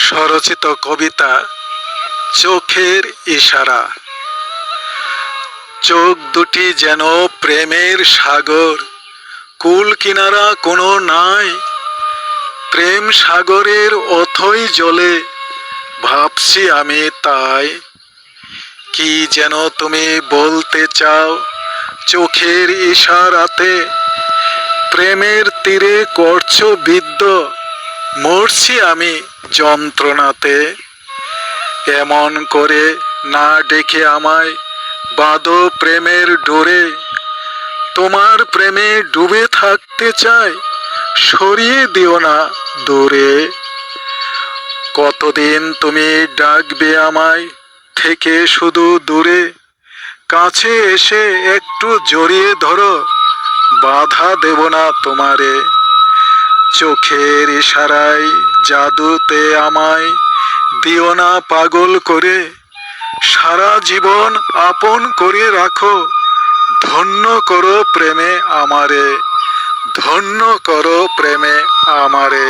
স্বরচিত কবিতা চোখের ইশারা। চোখ দুটি যেন প্রেমের সাগর, কুল কিনারা কোনো নাই। প্রেম সাগরের অথই জলে ভাবছি আমি তাই। কি যেন তুমি বলতে চাও চোখের ইশারাতে, প্রেমের তীরে করছো বিদ্ধ, মরছি আমি যন্ত্রণাতে। এমন করে না ডেকে আমায় বাঁধো প্রেমের ডোরে, তোমার প্রেমে ডুবে থাকতে চাই, সরিয়ে দিও না দূরে। কতদিন তুমি ডাকবে আমায় থেকে শুধু দূরে, কাছে এসে একটু জড়িয়ে ধরো, বাধা দেব না তোমারে। চোখের ইশারায় জাদুতে আমায় দিও না পাগল করে, সারা জীবন আপন করে রাখো, ধন্য করো প্রেমে আমারে, ধন্য করো প্রেমে আমারে।